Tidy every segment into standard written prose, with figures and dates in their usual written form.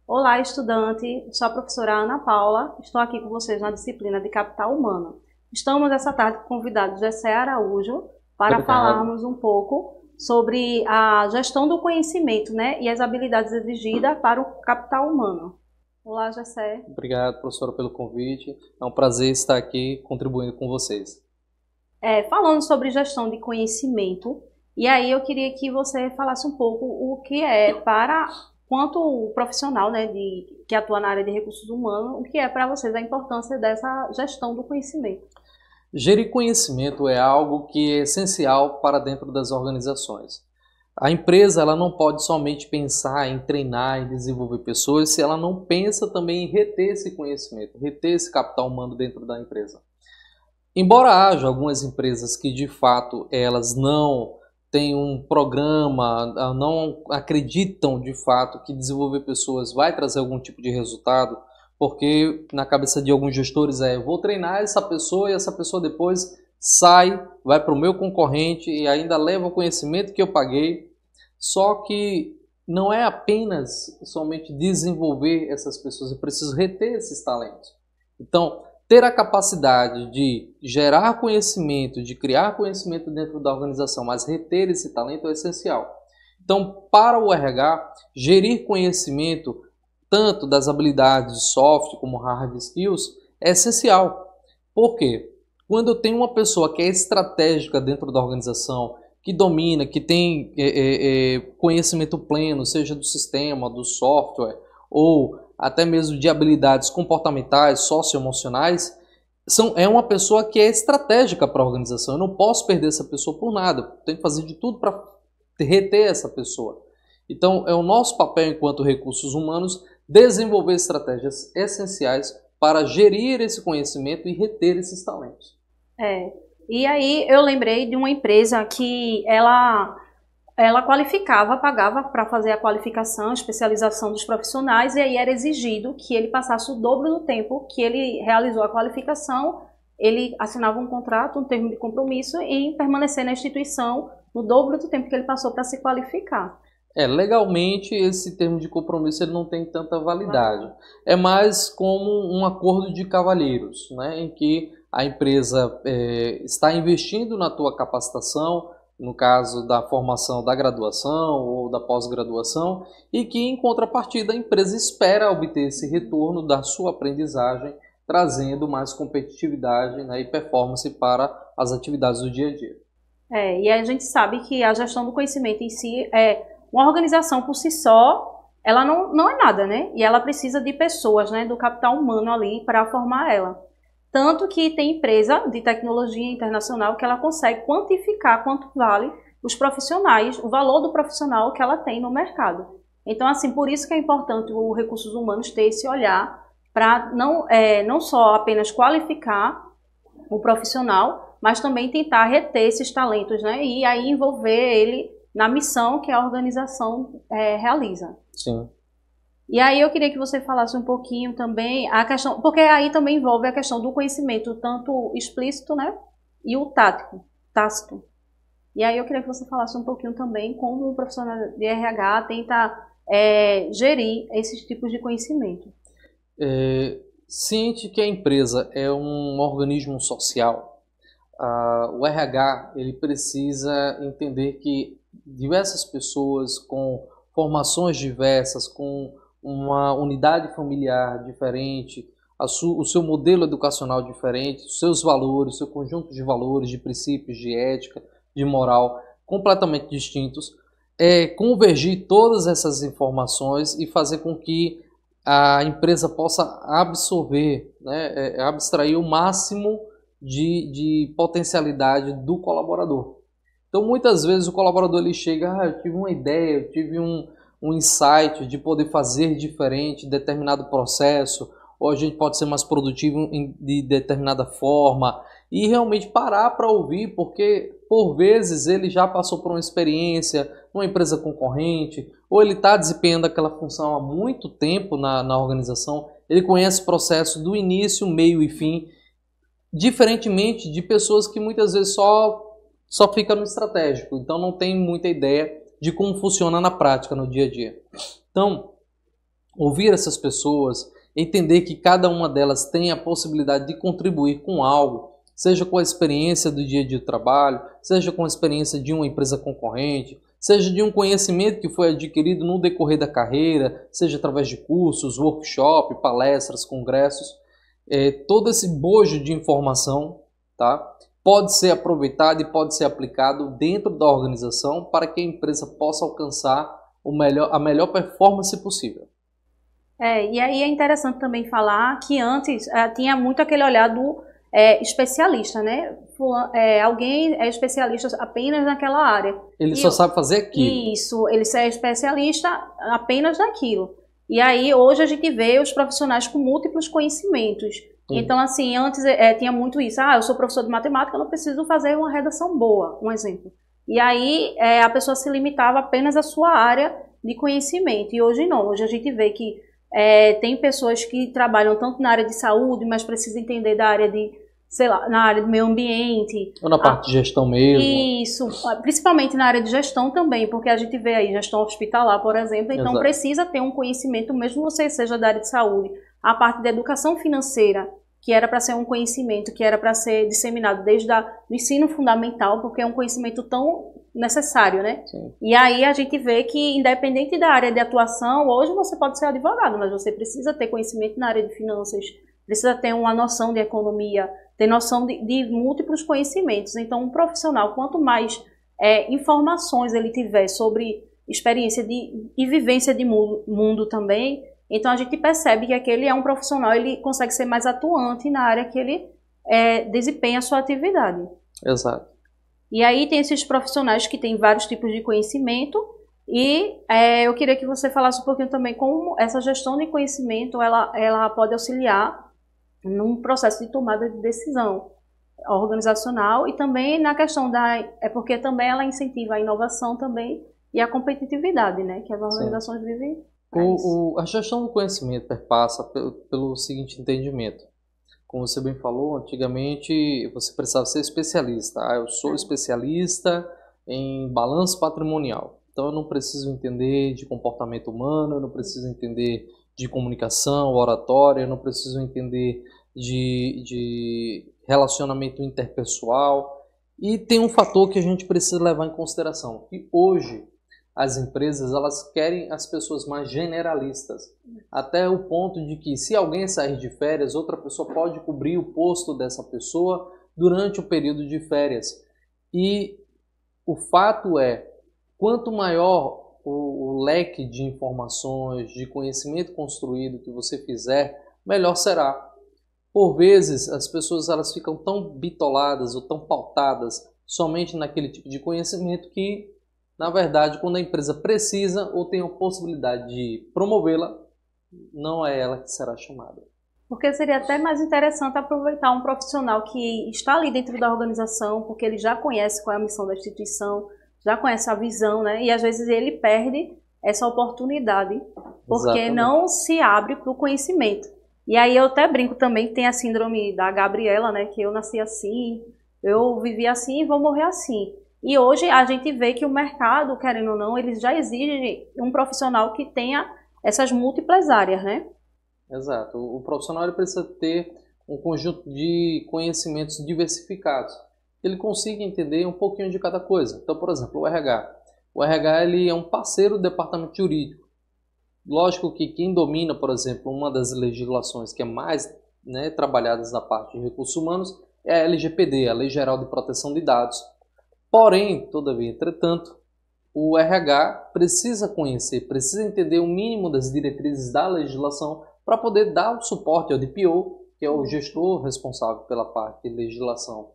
Olá, estudante. Sou a professora Ana Paula. Estou aqui com vocês na disciplina de Capital Humano. Estamos essa tarde com convidados Jessé Araújo para Obrigado. falarmos um pouco sobre a gestão do conhecimento, né, e as habilidades exigidas para o capital humano. Olá, Jessé. Obrigado, professora, pelo convite. É um prazer estar aqui contribuindo com vocês. Falando sobre gestão de conhecimento, e aí eu queria que você falasse um pouco o que é para, quanto o profissional, né, que atua na área de recursos humanos, o que é para vocês a importância dessa gestão do conhecimento. Gerir conhecimento é algo que é essencial para dentro das organizações. A empresa ela não pode somente pensar em treinar e desenvolver pessoas se ela não pensa também em reter esse conhecimento, reter esse capital humano dentro da empresa. Embora haja algumas empresas que de fato elas não têm um programa, não acreditam de fato que desenvolver pessoas vai trazer algum tipo de resultado, porque na cabeça de alguns gestores eu vou treinar essa pessoa e essa pessoa depois sai, vai para o meu concorrente e ainda leva o conhecimento que eu paguei. Só que não é apenas somente desenvolver essas pessoas, eu preciso reter esses talentos. Então, ter a capacidade de gerar conhecimento, de criar conhecimento dentro da organização, mas reter esse talento é essencial. Então, para o RH, gerir conhecimento, tanto das habilidades de soft como hard skills, é essencial. Por quê? Quando eu tenho uma pessoa que é estratégica dentro da organização, que domina, que tem conhecimento pleno, seja do sistema, do software, ou até mesmo de habilidades comportamentais, socioemocionais, é uma pessoa que é estratégica para a organização. Eu não posso perder essa pessoa por nada. Eu tenho que fazer de tudo para reter essa pessoa. Então, é o nosso papel enquanto recursos humanos desenvolver estratégias essenciais para gerir esse conhecimento e reter esses talentos. E aí eu lembrei de uma empresa que ela qualificava, pagava para fazer a qualificação, especialização dos profissionais, e aí era exigido que ele passasse o dobro do tempo que ele realizou a qualificação, ele assinava um contrato, um termo de compromisso em permanecer na instituição no dobro do tempo que ele passou para se qualificar. Legalmente esse termo de compromisso ele não tem tanta validade. É mais como um acordo de cavalheiros, né, em que a empresa está investindo na tua capacitação, no caso da formação da graduação ou da pós-graduação, e que em contrapartida a empresa espera obter esse retorno da sua aprendizagem, trazendo mais competitividade, né, e performance para as atividades do dia a dia. E a gente sabe que a gestão do conhecimento em si uma organização por si só, ela não é nada, né? E ela precisa de pessoas, né, do capital humano ali para formar ela. Tanto que tem empresa de tecnologia internacional que ela consegue quantificar quanto vale os profissionais, o valor do profissional que ela tem no mercado. Então, assim, por isso que é importante o Recursos Humanos ter esse olhar para não só apenas qualificar o profissional, mas também tentar reter esses talentos, né? E aí envolver ele na missão que a organização realiza. Sim. E aí eu queria que você falasse um pouquinho também a questão, porque aí também envolve a questão do conhecimento, tanto explícito, né, e o tácito. E aí eu queria que você falasse um pouquinho também como o profissional de RH tenta gerir esses tipos de conhecimento. Ciente que a empresa é um organismo social, o RH ele precisa entender que diversas pessoas com formações diversas, com uma unidade familiar diferente, o seu modelo educacional diferente, os seus valores, o seu conjunto de valores, de princípios, de ética, de moral, completamente distintos, convergir todas essas informações e fazer com que a empresa possa absorver, né, abstrair o máximo de potencialidade do colaborador. Então, muitas vezes o colaborador ele chega, eu tive uma ideia, eu tive um insight de poder fazer diferente em determinado processo, ou a gente pode ser mais produtivo de determinada forma, e realmente parar para ouvir, porque por vezes ele já passou por uma experiência numa empresa concorrente, ou ele está desempenhando aquela função há muito tempo na organização, ele conhece o processo do início, meio e fim, diferentemente de pessoas que muitas vezes só fica no estratégico, então não tem muita ideia de como funciona na prática, no dia a dia. Então, ouvir essas pessoas, entender que cada uma delas tem a possibilidade de contribuir com algo, seja com a experiência do dia a dia do trabalho, seja com a experiência de uma empresa concorrente, seja de um conhecimento que foi adquirido no decorrer da carreira, seja através de cursos, workshop, palestras, congressos. Todo esse bojo de informação, tá, pode ser aproveitado e pode ser aplicado dentro da organização para que a empresa possa alcançar a melhor performance possível. E aí é interessante também falar que antes tinha muito aquele olhar do especialista, né? Alguém é especialista apenas naquela área. Ele só sabe fazer aquilo. Isso, ele é especialista apenas naquilo. E aí hoje a gente vê os profissionais com múltiplos conhecimentos. Então, assim, antes tinha muito isso. Eu sou professor de matemática, eu não preciso fazer uma redação boa, um exemplo. E aí a pessoa se limitava apenas à sua área de conhecimento. E hoje não. Hoje a gente vê que tem pessoas que trabalham tanto na área de saúde, mas precisam entender da área de, sei lá, na área do meio ambiente. Ou na parte de gestão mesmo. Isso, principalmente na área de gestão também, porque a gente vê aí gestão hospitalar, por exemplo, então Exato. Precisa ter um conhecimento, mesmo que você seja da área de saúde. A parte da educação financeira, que era para ser um conhecimento, que era para ser disseminado desde o ensino fundamental, porque é um conhecimento tão necessário, né? Sim. E aí a gente vê que, independente da área de atuação, hoje você pode ser advogado, mas você precisa ter conhecimento na área de finanças, precisa ter uma noção de economia, ter noção de múltiplos conhecimentos. Então, um profissional, quanto mais informações ele tiver sobre experiência e vivência de mundo também, então a gente percebe que aquele é um profissional, ele consegue ser mais atuante na área que ele desempenha a sua atividade. Exato. E aí tem esses profissionais que têm vários tipos de conhecimento e eu queria que você falasse um pouquinho também como essa gestão de conhecimento ela pode auxiliar num processo de tomada de decisão organizacional e também na questão porque também ela incentiva a inovação também e a competitividade, né, que as organizações vivem. A gestão do conhecimento perpassa pelo seguinte entendimento. Como você bem falou, antigamente você precisava ser especialista. Eu sou especialista em balanço patrimonial. Então eu não preciso entender de comportamento humano, eu não preciso entender de comunicação, oratória, eu não preciso entender de relacionamento interpessoal. E tem um fator que a gente precisa levar em consideração, que hoje as empresas elas querem as pessoas mais generalistas, até o ponto de que se alguém sair de férias, outra pessoa pode cobrir o posto dessa pessoa durante o período de férias. E o fato quanto maior o leque de informações, de conhecimento construído que você fizer, melhor será. Por vezes as pessoas elas ficam tão bitoladas ou tão pautadas somente naquele tipo de conhecimento que, na verdade, quando a empresa precisa ou tem a possibilidade de promovê-la, não é ela que será chamada. Porque seria até mais interessante aproveitar um profissional que está ali dentro da organização, porque ele já conhece qual é a missão da instituição, já conhece a visão, né? E às vezes ele perde essa oportunidade, porque Exatamente. Não se abre para o conhecimento. E aí eu até brinco também, tem a síndrome da Gabriela, né? Que eu nasci assim, eu vivi assim e vou morrer assim. E hoje a gente vê que o mercado, querendo ou não, ele já exige um profissional que tenha essas múltiplas áreas, né? Exato. O profissional ele precisa ter um conjunto de conhecimentos diversificados. Ele consiga entender um pouquinho de cada coisa. Então, por exemplo, o RH. O RH ele é um parceiro do departamento jurídico. Lógico que quem domina, por exemplo, uma das legislações que é mais trabalhadas na parte de recursos humanos é a LGPD, a Lei Geral de Proteção de Dados. Porém, todavia, entretanto, o RH precisa conhecer, precisa entender o mínimo das diretrizes da legislação para poder dar o suporte ao DPO, que é o gestor responsável pela parte de legislação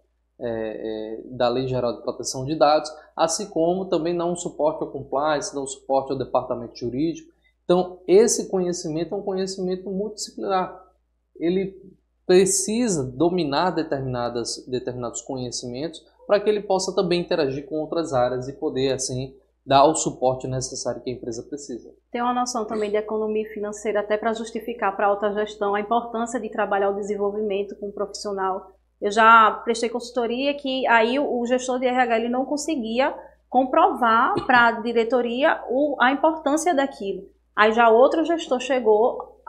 da Lei Geral de Proteção de Dados, assim como também dar um suporte ao compliance, dar um suporte ao departamento jurídico. Então, esse conhecimento é um conhecimento multidisciplinar. Ele precisa dominar determinados conhecimentos para que ele possa também interagir com outras áreas e poder, assim, dar o suporte necessário que a empresa precisa. Tem uma noção também de economia financeira, até para justificar para a alta gestão a importância de trabalhar o desenvolvimento com o profissional. Eu já prestei consultoria que aí o gestor de RH ele não conseguia comprovar para a diretoria a importância daquilo. Aí já outro gestor chegou,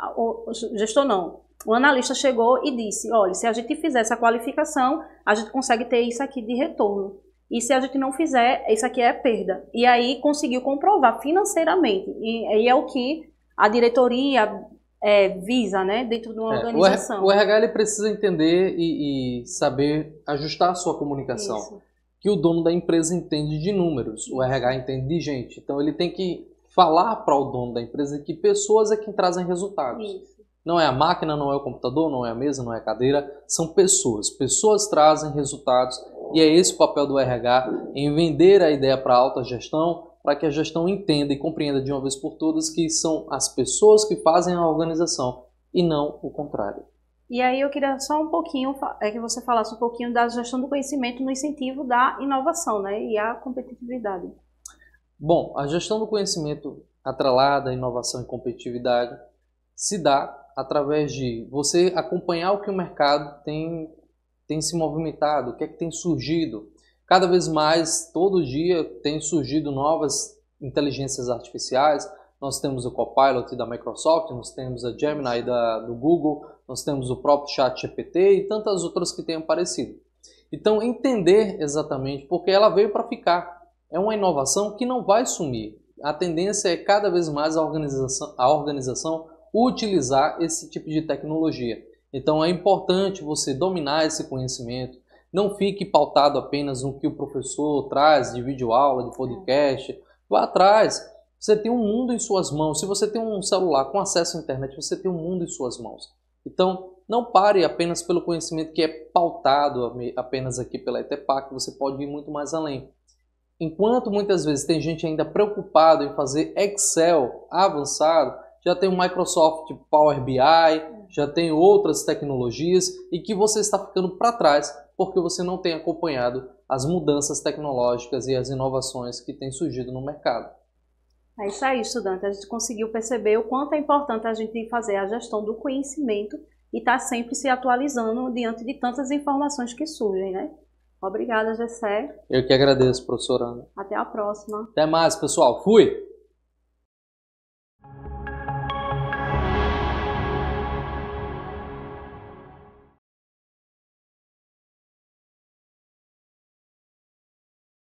gestor não, o analista chegou e disse, olha, se a gente fizer essa qualificação, a gente consegue ter isso aqui de retorno. E se a gente não fizer, isso aqui é perda. E aí conseguiu comprovar financeiramente. E é o que a diretoria visa, né, dentro de uma organização. O RH ele precisa entender e saber ajustar a sua comunicação. Isso. Que o dono da empresa entende de números, o RH entende de gente. Então ele tem que falar para o dono da empresa que pessoas é quem trazem resultados. Isso. Não é a máquina, não é o computador, não é a mesa, não é a cadeira, são pessoas. Pessoas trazem resultados e é esse o papel do RH, em vender a ideia para a alta gestão, para que a gestão entenda e compreenda de uma vez por todas que são as pessoas que fazem a organização e não o contrário. E aí eu queria só um pouquinho, que você falasse um pouquinho da gestão do conhecimento no incentivo da inovação, né, e a competitividade. Bom, a gestão do conhecimento atrelada à inovação e competitividade se dá através de você acompanhar o que o mercado tem se movimentado, o que é que tem surgido. Cada vez mais, todo dia, tem surgido novas inteligências artificiais. Nós temos o Copilot da Microsoft, nós temos a Gemini do Google, nós temos o próprio ChatGPT e tantas outras que têm aparecido. Então, entender exatamente, porque ela veio para ficar. É uma inovação que não vai sumir. A tendência é cada vez mais a organização utilizar esse tipo de tecnologia. Então é importante você dominar esse conhecimento, não fique pautado apenas no que o professor traz de videoaula, de podcast, vá atrás. Você tem um mundo em suas mãos, se você tem um celular com acesso à internet, você tem um mundo em suas mãos. Então não pare apenas pelo conhecimento que é pautado apenas aqui pela ETEPAC, você pode ir muito mais além. Enquanto muitas vezes tem gente ainda preocupada em fazer Excel avançado, já tem o Microsoft Power BI, já tem outras tecnologias e que você está ficando para trás porque você não tem acompanhado as mudanças tecnológicas e as inovações que têm surgido no mercado. É isso aí, estudante. A gente conseguiu perceber o quanto é importante a gente fazer a gestão do conhecimento e estar sempre se atualizando diante de tantas informações que surgem, né? Obrigada, Gessé. Eu que agradeço, professora Ana. Até a próxima. Até mais, pessoal. Fui!